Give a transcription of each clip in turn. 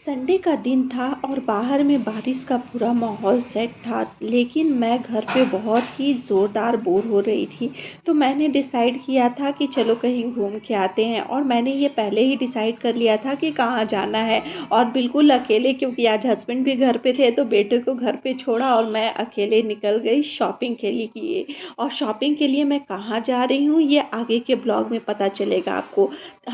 Sunday का दिन था और बाहर में बारिश का पूरा माहौल सेट था, लेकिन मैं घर पे बहुत ही ज़ोरदार बोर हो रही थी। तो मैंने डिसाइड किया था कि चलो कहीं घूम के आते हैं, और मैंने ये पहले ही डिसाइड कर लिया था कि कहाँ जाना है। और बिल्कुल अकेले, क्योंकि आज हस्बैंड भी घर पे थे, तो बेटे को घर पे छोड़ा और मैं अकेले निकल गई शॉपिंग के लिए। और शॉपिंग के लिए मैं कहाँ जा रही हूँ ये आगे के ब्लॉग में पता चलेगा आपको।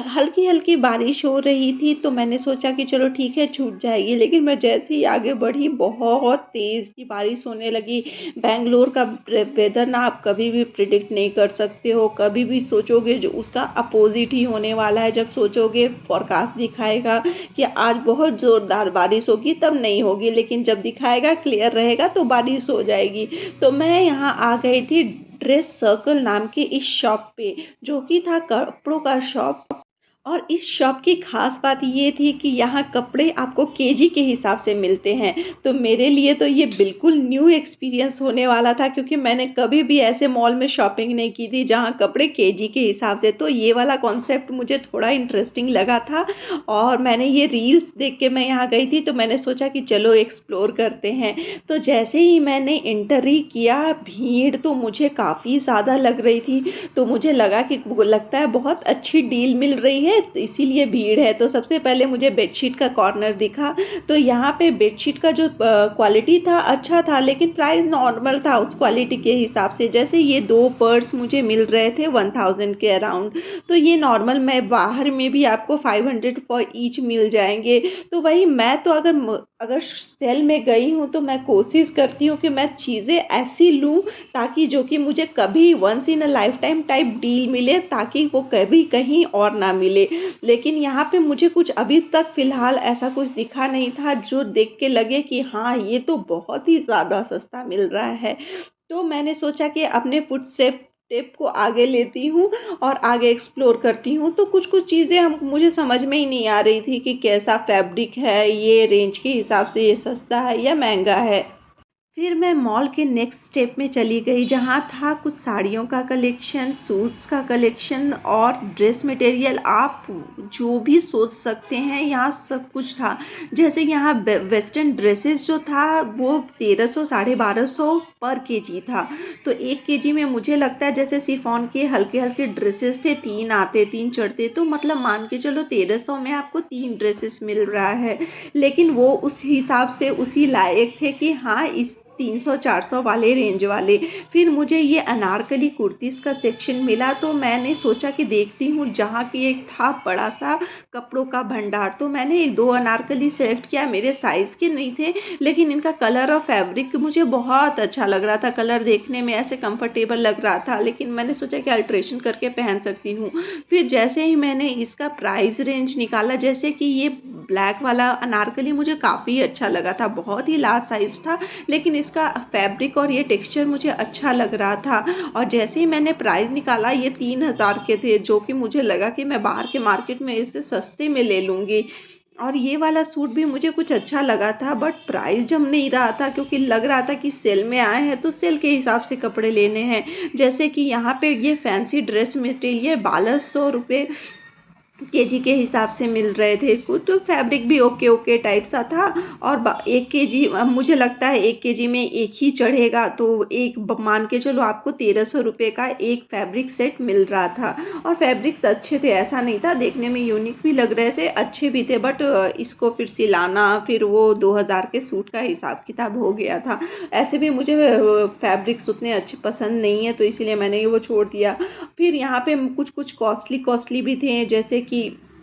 हल्की-हल्की बारिश हो रही थी, तो मैंने सोचा कि चलो ठीक है, छूट जाएगी। लेकिन मैं जैसे ही आगे बढ़ी, बहुत तेज़ की बारिश होने लगी। बैंगलोर का वेदर ना आप कभी भी प्रिडिक्ट नहीं कर सकते हो। कभी भी सोचोगे जो उसका अपोज़िट ही होने वाला है। जब सोचोगे फ़ोरकास्ट दिखाएगा कि आज बहुत ज़ोरदार बारिश होगी, तब नहीं होगी, लेकिन जब दिखाएगा क्लियर रहेगा तो बारिश हो जाएगी। तो मैं यहाँ आ गई थी ड्रेस सर्कल नाम की इस शॉप पे, जो कि था कपड़ों का शॉप। और इस शॉप की ख़ास बात ये थी कि यहाँ कपड़े आपको केजी के हिसाब से मिलते हैं। तो मेरे लिए तो ये बिल्कुल न्यू एक्सपीरियंस होने वाला था, क्योंकि मैंने कभी भी ऐसे मॉल में शॉपिंग नहीं की थी जहाँ कपड़े केजी के हिसाब से। तो ये वाला कॉन्सेप्ट मुझे थोड़ा इंटरेस्टिंग लगा था, और मैंने ये रील्स देख के मैं यहाँ गई थी, तो मैंने सोचा कि चलो एक्सप्लोर करते हैं। तो जैसे ही मैंने एंटर ही किया, भीड़ तो मुझे काफ़ी ज़्यादा लग रही थी। तो मुझे लगा कि लगता है बहुत अच्छी डील मिल रही है, तो इसीलिए भीड़ है। तो सबसे पहले मुझे बेडशीट का कॉर्नर दिखा। तो यहाँ पे बेडशीट का जो क्वालिटी था अच्छा था, लेकिन प्राइस नॉर्मल था उस क्वालिटी के हिसाब से। जैसे ये 2 पर्स मुझे मिल रहे थे 1000 के अराउंड। तो ये नॉर्मल में बाहर में भी आपको 500 फॉर ईच मिल जाएंगे। तो वही मैं तो अगर सेल में गई हूँ, तो मैं कोशिश करती हूँ कि मैं चीज़ें ऐसी लूँ ताकि जो कि मुझे कभी once in a lifetime type deal मिले, ताकि वो कभी कहीं और ना मिले। लेकिन यहाँ पे मुझे कुछ अभी तक फ़िलहाल ऐसा कुछ दिखा नहीं था जो देख के लगे कि हाँ, ये तो बहुत ही ज़्यादा सस्ता मिल रहा है। तो मैंने सोचा कि अपने टेप को आगे लेती हूँ और आगे एक्सप्लोर करती हूँ। तो कुछ-कुछ चीज़ें हम मुझे समझ में ही नहीं आ रही थी कि कैसा फैब्रिक है, ये रेंज के हिसाब से ये सस्ता है या महँगा है। फिर मैं मॉल के नेक्स्ट स्टेप में चली गई, जहाँ था कुछ साड़ियों का कलेक्शन, सूट्स का कलेक्शन और ड्रेस मटेरियल। आप जो भी सोच सकते हैं यहाँ सब कुछ था। जैसे यहाँ वेस्टर्न ड्रेसेस जो था वो 1300 साढ़े 1200 पर केजी था। तो 1 केजी में मुझे लगता है जैसे शिफॉन के हल्के हल्के ड्रेसेस थे, 3 आते 3 चढ़ते, तो मतलब मान के चलो 1300 में आपको 3 ड्रेसेस मिल रहा है। लेकिन वो उस हिसाब से उसी लायक थे कि हाँ, इस 300-400 वाले रेंज वाले। फिर मुझे ये अनारकली कुर्तीज़ का सेक्शन मिला, तो मैंने सोचा कि देखती हूँ, जहाँ की एक था बड़ा सा कपड़ों का भंडार। तो मैंने 1-2 अनारकली सेलेक्ट किया, मेरे साइज़ के नहीं थे, लेकिन इनका कलर और फैब्रिक मुझे बहुत अच्छा लग रहा था। कलर देखने में ऐसे कंफर्टेबल लग रहा था, लेकिन मैंने सोचा कि अल्ट्रेशन करके पहन सकती हूँ। फिर जैसे ही मैंने इसका प्राइस रेंज निकाला, जैसे कि ये ब्लैक वाला अनारकली मुझे काफ़ी अच्छा लगा था, बहुत ही लार्ज साइज़ था, लेकिन इसका फैब्रिक और ये टेक्सचर मुझे अच्छा लग रहा था। और जैसे ही मैंने प्राइस निकाला, ये 3000 के थे, जो कि मुझे लगा कि मैं बाहर के मार्केट में इससे सस्ते में ले लूँगी। और ये वाला सूट भी मुझे कुछ अच्छा लगा था, बट प्राइस जम नहीं रहा था, क्योंकि लग रहा था कि सेल में आए हैं तो सेल के हिसाब से कपड़े लेने हैं। जैसे कि यहाँ पे ये फैंसी ड्रेस मटेरियल 1200 रुपये केजी के हिसाब से मिल रहे थे। कुछ तो फैब्रिक भी ओके ओके टाइप सा था। और 1 केजी मुझे लगता है 1 केजी में एक ही चढ़ेगा, तो एक मान के चलो आपको 1300 रुपये का एक फैब्रिक सेट मिल रहा था। और फैब्रिक्स अच्छे थे, ऐसा नहीं था, देखने में यूनिक भी लग रहे थे, अच्छे भी थे, बट इसको फिर सिलाना, फिर वो 2000 के सूट का हिसाब किताब हो गया था। ऐसे भी मुझे फैब्रिक्स उतने अच्छे पसंद नहीं है, तो इसीलिए मैंने वो छोड़ दिया। फिर यहाँ पे कुछ कुछ कॉस्टली भी थे, जैसे कि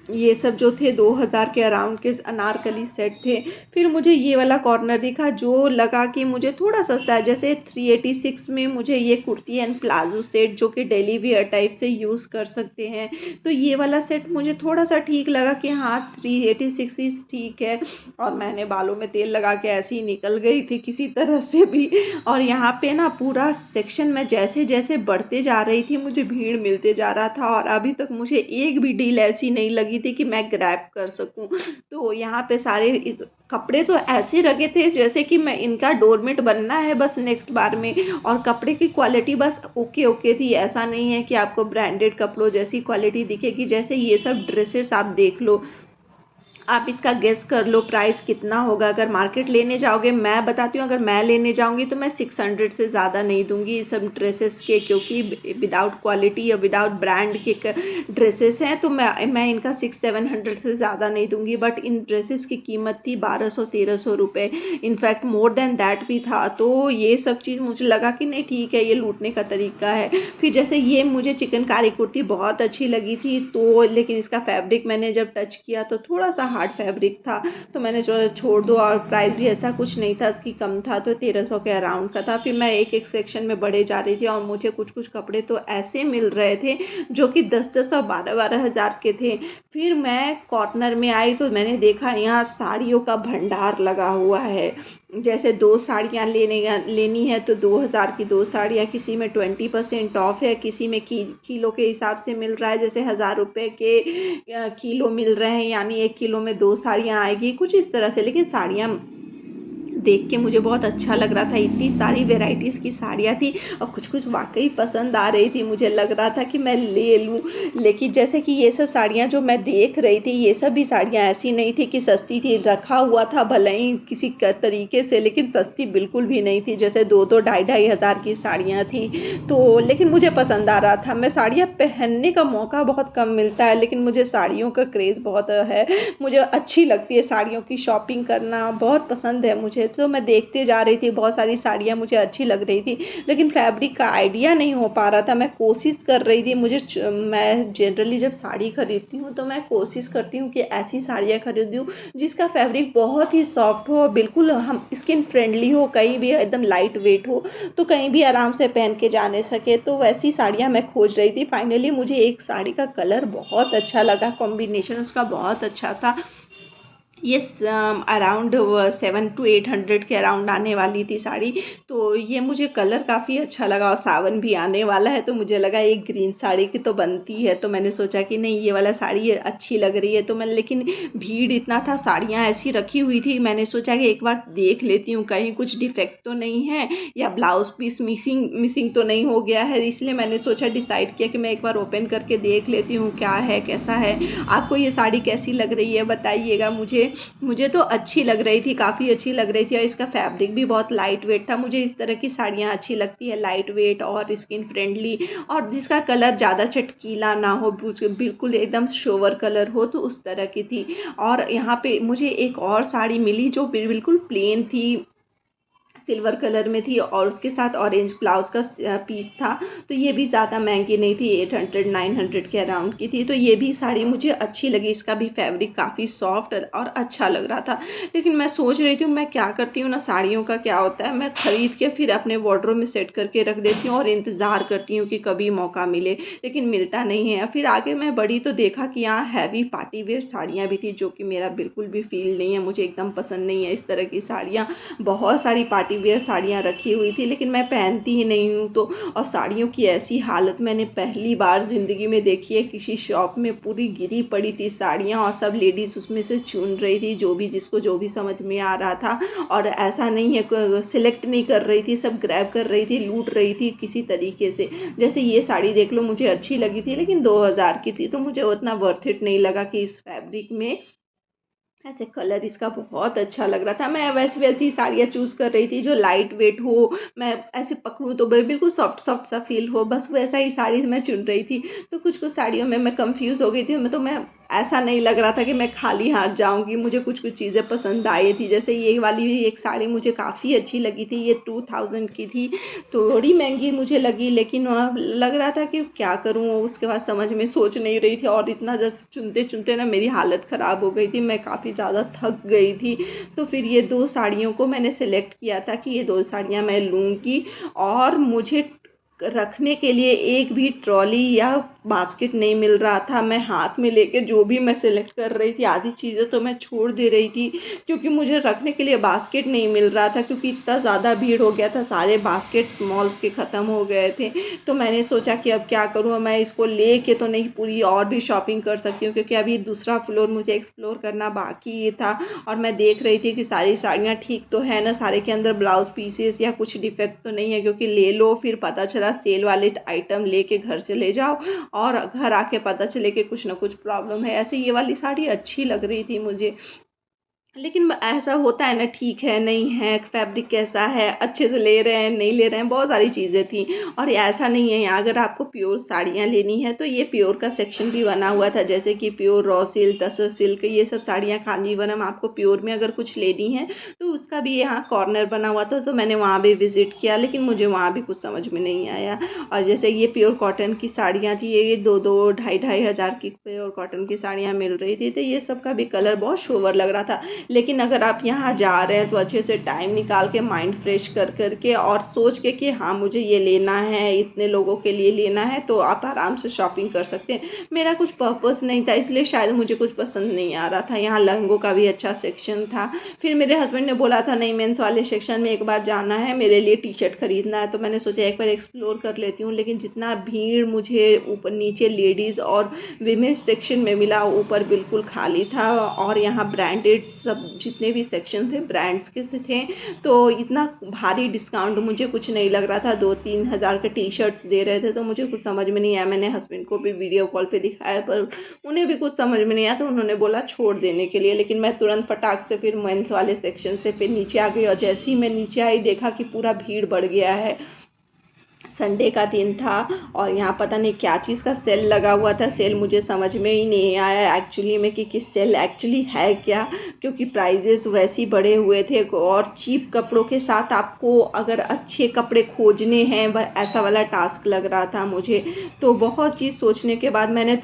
ये सब जो थे 2000 के अराउंड के अनारकली सेट थे। फिर मुझे ये वाला कॉर्नर दिखा, जो लगा कि मुझे थोड़ा सस्ता है। जैसे 386 में मुझे ये कुर्ती एंड प्लाजो सेट, जो कि डेली वियर टाइप से यूज़ कर सकते हैं, तो ये वाला सेट मुझे थोड़ा सा ठीक लगा कि हाँ, 386 ही ठीक है। और मैंने बालों में तेल लगा के ऐसे ही निकल गई थी किसी तरह से भी। और यहाँ पे ना पूरा सेक्शन में जैसे जैसे बढ़ते जा रही थी, मुझे भीड़ मिलते जा रहा था, और अभी तक मुझे एक भी डील ऐसी नहीं लगी थी कि मैं ग्रैब कर सकूं। तो यहाँ पे सारे कपड़े तो ऐसे रखे थे जैसे कि मैं इनका डोरमेट बनना है बस नेक्स्ट बार में। और कपड़े की क्वालिटी बस ओके ओके थी, ऐसा नहीं है कि आपको ब्रांडेड कपड़ों जैसी क्वालिटी दिखेगी। जैसे ये सब ड्रेसेस आप देख लो, आप इसका गेस कर लो प्राइस कितना होगा। अगर मार्केट लेने जाओगे, मैं बताती हूँ, अगर मैं लेने जाऊँगी तो मैं 600 से ज़्यादा नहीं दूँगी ये सब ड्रेसेस के, क्योंकि विदाउट क्वालिटी या विदाउट ब्रांड के ड्रेसेस हैं, तो मैं इनका 600-700 से ज़्यादा नहीं दूँगी। बट इन ड्रेसेस की कीमत थी 1200-1300 रुपये, इनफैक्ट मोर देन दैट भी था। तो ये सब चीज़ मुझे लगा कि नहीं ठीक है, ये लूटने का तरीका है। फिर जैसे ये मुझे चिकनकारी कुर्ती बहुत अच्छी लगी थी, तो लेकिन इसका फैब्रिक मैंने जब टच किया तो थोड़ा सा हार्ड फैब्रिक था, तो मैंने छोड़ दो। और प्राइस भी ऐसा कुछ नहीं था कि कम था, तो 1300 के अराउंड का था। फिर मैं एक एक सेक्शन में बढ़े जा रही थी और मुझे कुछ कुछ कपड़े तो ऐसे मिल रहे थे जो कि 10-10 और 12-12 हज़ार के थे। फिर मैं कॉर्नर में आई तो मैंने देखा यहाँ साड़ियों का भंडार लगा हुआ है। जैसे 2 साड़ियाँ लेनी है तो 2000 की 2 साड़ियाँ, किसी में 20% ऑफ है, किसी में किलो के हिसाब से मिल रहा है, जैसे 1000 रुपये के किलो मिल रहे हैं, यानी 1 किलो में 2 साड़ियाँ आएगी, कुछ इस तरह से। लेकिन साड़ियाँ देख के मुझे बहुत अच्छा लग रहा था, इतनी सारी वेराइटीज़ की साड़ियाँ थी और कुछ कुछ वाकई पसंद आ रही थी, मुझे लग रहा था कि मैं ले लूँ। लेकिन जैसे कि ये सब साड़ियाँ जो मैं देख रही थी, ये सब भी साड़ियाँ ऐसी नहीं थी कि सस्ती थी, रखा हुआ था भले ही किसी तरीके से, लेकिन सस्ती बिल्कुल भी नहीं थी। जैसे 2-2 ढाई-ढाई हज़ार की साड़ियाँ थी, तो लेकिन मुझे पसंद आ रहा था। मैं साड़ियाँ पहनने का मौका बहुत कम मिलता है, लेकिन मुझे साड़ियों का क्रेज़ बहुत है, मुझे अच्छी लगती है साड़ियों की शॉपिंग करना, बहुत पसंद है मुझे। तो मैं देखते जा रही थी, बहुत सारी साड़ियाँ मुझे अच्छी लग रही थी, लेकिन फैब्रिक का आइडिया नहीं हो पा रहा था। मैं कोशिश कर रही थी, मैं जनरली जब साड़ी खरीदती हूँ तो मैं कोशिश करती हूँ कि ऐसी साड़ियाँ खरीदूँ जिसका फैब्रिक बहुत ही सॉफ्ट हो, बिल्कुल हम स्किन फ्रेंडली हो, कहीं भी एकदम लाइट वेट हो, तो कहीं भी आराम से पहन के जाने सके। तो वैसी साड़ियाँ मैं खोज रही थी। फाइनली मुझे एक साड़ी का कलर बहुत अच्छा लगा, कॉम्बिनेशन उसका बहुत अच्छा था। ये अराउंड 700-800 के अराउंड आने वाली थी साड़ी। तो ये मुझे कलर काफ़ी अच्छा लगा, और सावन भी आने वाला है तो मुझे लगा एक ग्रीन साड़ी की तो बनती है, तो मैंने सोचा कि नहीं ये वाला साड़ी अच्छी लग रही है। तो मैं, लेकिन भीड़ इतना था, साड़ियाँ ऐसी रखी हुई थी, मैंने सोचा कि एक बार देख लेती हूँ कहीं कुछ डिफेक्ट तो नहीं है या ब्लाउज पीस मिसिंग तो नहीं हो गया है। इसलिए मैंने सोचा, डिसाइड किया कि मैं एक बार ओपन करके देख लेती हूँ क्या है कैसा है। आपको ये साड़ी कैसी लग रही है बताइएगा मुझे। मुझे तो अच्छी लग रही थी, काफ़ी अच्छी लग रही थी, और इसका फैब्रिक भी बहुत लाइट वेट था। मुझे इस तरह की साड़ियाँ अच्छी लगती है, लाइट वेट और स्किन फ्रेंडली, और जिसका कलर ज़्यादा चटकीला ना हो, बिल्कुल एकदम सोवर कलर हो, तो उस तरह की थी। और यहाँ पे मुझे एक और साड़ी मिली जो बिल्कुल प्लेन थी, सिल्वर कलर में थी, और उसके साथ ऑरेंज ब्लाउज का पीस था। तो ये भी ज़्यादा महंगी नहीं थी, 800-900 के अराउंड की थी। तो ये भी साड़ी मुझे अच्छी लगी, इसका भी फैब्रिक काफ़ी सॉफ्ट और अच्छा लग रहा था। लेकिन मैं सोच रही थी, मैं क्या करती हूँ ना, साड़ियों का क्या होता है, मैं ख़रीद के फिर अपने वार्डरोब में सेट करके रख देती हूँ और इंतज़ार करती हूँ कि कभी मौका मिले, लेकिन मिलता नहीं है। फिर आगे मैं बढ़ी तो देखा कि यहाँ हैवी पार्टी वेयर साड़ियाँ भी थी, जो कि मेरा बिल्कुल भी फील नहीं है, मुझे एकदम पसंद नहीं है इस तरह की साड़ियाँ। बहुत सारी पार्टी वेयर साड़ियाँ रखी हुई थी, लेकिन मैं पहनती ही नहीं हूँ। तो और साड़ियों की ऐसी हालत मैंने पहली बार ज़िंदगी में देखी है। किसी शॉप में पूरी गिरी पड़ी थी साड़ियाँ, और सब लेडीज़ उसमें से चुन रही थी, जो भी जिसको जो भी समझ में आ रहा था। और ऐसा नहीं है सिलेक्ट नहीं कर रही थी, सब ग्रैब कर रही थी, लूट रही थी किसी तरीके से। जैसे ये साड़ी देख लो, मुझे अच्छी लगी थी, लेकिन 2000 की थी, तो मुझे उतना वर्थ इट नहीं लगा कि इस फैब्रिक में ऐसे कलर इसका बहुत अच्छा लग रहा था। मैं वैसी वैसी साड़ियाँ चूज़ कर रही थी जो लाइट वेट हो, मैं ऐसे पकड़ूँ तो बिल्कुल सॉफ्ट सॉफ्ट सा फील हो, बस वैसा ही साड़ी मैं चुन रही थी। तो कुछ कुछ साड़ियों में मैं कंफ्यूज हो गई थी, तो मैं ऐसा नहीं लग रहा था कि मैं खाली हाथ जाऊंगी। मुझे कुछ कुछ चीज़ें पसंद आई थी, जैसे ये वाली भी एक साड़ी मुझे काफ़ी अच्छी लगी थी, ये 2000 की थी, थोड़ी महंगी मुझे लगी, लेकिन लग रहा था कि क्या करूँ। उसके बाद समझ में सोच नहीं रही थी, और इतना जस्ट चुनते चुनते ना मेरी हालत ख़राब हो गई थी, मैं काफ़ी ज़्यादा थक गई थी। तो फिर ये 2 साड़ियों को मैंने सेलेक्ट किया था कि ये 2 साड़ियाँ मैं लूँगी। और मुझे रखने के लिए एक भी ट्रॉली या बास्केट नहीं मिल रहा था। मैं हाथ में लेके जो भी मैं सेलेक्ट कर रही थी, आधी चीज़ें तो मैं छोड़ दे रही थी, क्योंकि मुझे रखने के लिए बास्केट नहीं मिल रहा था, क्योंकि इतना ज़्यादा भीड़ हो गया था, सारे बास्केट मॉल के ख़त्म हो गए थे। तो मैंने सोचा कि अब क्या करूँ, मैं इसको लेके तो नहीं पूरी और भी शॉपिंग कर सकती हूँ, क्योंकि अभी दूसरा फ्लोर मुझे एक्सप्लोर करना बाकी था। और मैं देख रही थी कि सारी साड़ियाँ ठीक तो है ना, सारे के अंदर ब्लाउज पीसेस या कुछ डिफेक्ट तो नहीं है, क्योंकि ले लो फिर पता चला सेल वाले आइटम लेके घर चले जाओ और घर आके पता चले कि कुछ ना कुछ प्रॉब्लम है। ऐसे ये वाली साड़ी अच्छी लग रही थी मुझे, लेकिन ऐसा होता है ना, ठीक है, नहीं है, फैब्रिक कैसा है, अच्छे से ले रहे हैं, नहीं ले रहे हैं, बहुत सारी चीज़ें थी। और ये ऐसा नहीं है, यहाँ अगर आपको प्योर साड़ियाँ लेनी है तो ये प्योर का सेक्शन भी बना हुआ था, जैसे कि प्योर रॉ सिल्क, तसर सिल्क, ये सब साड़ियाँ, कांजीवरम, आपको प्योर में अगर कुछ लेनी है तो उसका भी यहाँ कॉर्नर बना हुआ था। तो मैंने वहाँ भी विज़िट किया, लेकिन मुझे वहाँ भी कुछ समझ में नहीं आया। और जैसे ये प्योर कॉटन की साड़ियाँ थी, ये 2-2, ढाई-ढाई हज़ार की प्योर कॉटन की साड़ियाँ मिल रही थी, तो ये सब का भी कलर बहुत सोबर लग रहा था। लेकिन अगर आप यहाँ जा रहे हैं तो अच्छे से टाइम निकाल के, माइंड फ्रेश कर के और सोच के कि हाँ मुझे ये लेना है, इतने लोगों के लिए लेना है, तो आप आराम से शॉपिंग कर सकते हैं। मेरा कुछ पर्पस नहीं था, इसलिए शायद मुझे कुछ पसंद नहीं आ रहा था। यहाँ लहंगों का भी अच्छा सेक्शन था। फिर मेरे हस्बैंड ने बोला था नहीं, मेंस वाले सेक्शन में एक बार जाना है, मेरे लिए टी शर्ट खरीदना है। तो मैंने सोचा एक बार एक्सप्लोर कर लेती हूँ, लेकिन जितना भीड़ मुझे ऊपर नीचे लेडीज़ और वीमेंस सेक्शन में मिला, ऊपर बिल्कुल खाली था। और यहाँ ब्रांडेड सब जितने भी सेक्शन थे ब्रांड्स के से थे, तो इतना भारी डिस्काउंट मुझे कुछ नहीं लग रहा था। 2-3 हज़ार के टी शर्ट्स दे रहे थे, तो मुझे कुछ समझ में नहीं आया। मैंने हस्बैंड को भी वीडियो कॉल पे दिखाया, पर उन्हें भी कुछ समझ में नहीं आया, तो उन्होंने बोला छोड़ देने के लिए। लेकिन मैं तुरंत फटाक से फिर मेंस वाले सेक्शन से फिर नीचे आ गई, और जैसे ही मैं नीचे आई देखा कि पूरा भीड़ बढ़ गया है। संडे का दिन था और यहाँ पता नहीं क्या चीज़ का सेल लगा हुआ था। सेल मुझे समझ में ही नहीं आया एक्चुअली में कि सेल एक्चुअली है क्या, क्योंकि प्राइजेस वैसे ही बढ़े हुए थे। और चीप कपड़ों के साथ आपको अगर अच्छे कपड़े खोजने हैं, वह ऐसा वाला टास्क लग रहा था मुझे। तो बहुत चीज़ सोचने के बाद मैंने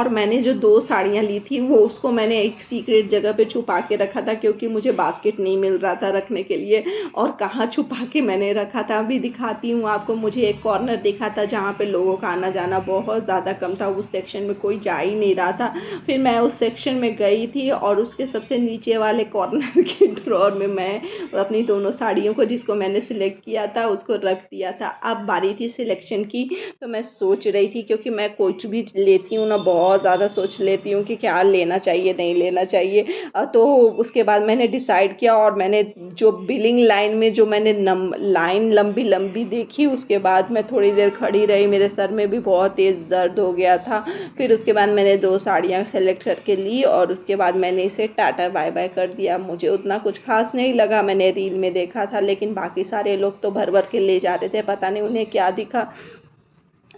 मैंने जो 2 साड़ियाँ ली थी वो उसको मैंने एक सीक्रेट जगह पे छुपा के रखा था, क्योंकि मुझे बास्केट नहीं मिल रहा था रखने के लिए। और कहाँ छुपा के मैंने रखा था अभी दिखाती हूँ आपको। मुझे एक कॉर्नर दिखा था जहाँ पे लोगों का आना जाना बहुत ज़्यादा कम था, उस सेक्शन में कोई जा ही नहीं रहा था। फिर मैं उस सेक्शन में गई थी और उसके सबसे नीचे वाले कॉर्नर के ड्रॉर में मैं अपनी दोनों साड़ियों को, जिसको मैंने सिलेक्ट किया था, उसको रख दिया था। अब बारी थी सिलेक्शन की, तो मैं सोच रही थी, क्योंकि मैं कुछ भी लेती हूँ ना बहुत ज़्यादा सोच लेती हूँ कि क्या लेना चाहिए नहीं लेना चाहिए। तो उसके बाद मैंने डिसाइड किया, और मैंने जो बिलिंग लाइन में जो मैंने लाइन लंबी लंबी देखी, उसके बाद मैं थोड़ी देर खड़ी रही, मेरे सर में भी बहुत तेज़ दर्द हो गया था। फिर उसके बाद मैंने 2 साड़ियाँ सेलेक्ट करके ली, और उसके बाद मैंने इसे टाटा बाय बाय कर दिया। मुझे उतना कुछ खास नहीं लगा, मैंने रील में देखा था, लेकिन बाकी सारे लोग तो भर भर के ले जा रहे थे, पता नहीं उन्हें क्या दिखा।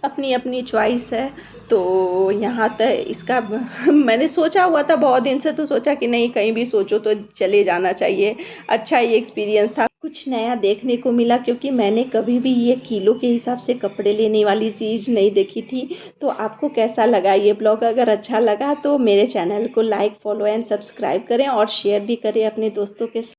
अपनी अपनी चॉइस है। तो यहाँ तक इसका मैंने सोचा हुआ था बहुत दिन से, तो सोचा कि नहीं, कहीं भी सोचो तो चले जाना चाहिए। अच्छा ये एक्सपीरियंस था, कुछ नया देखने को मिला, क्योंकि मैंने कभी भी ये किलो के हिसाब से कपड़े लेने वाली चीज़ नहीं देखी थी। तो आपको कैसा लगा ये ब्लॉग? अगर अच्छा लगा तो मेरे चैनल को लाइक, फॉलो एंड सब्सक्राइब करें, और शेयर भी करें अपने दोस्तों के साथ।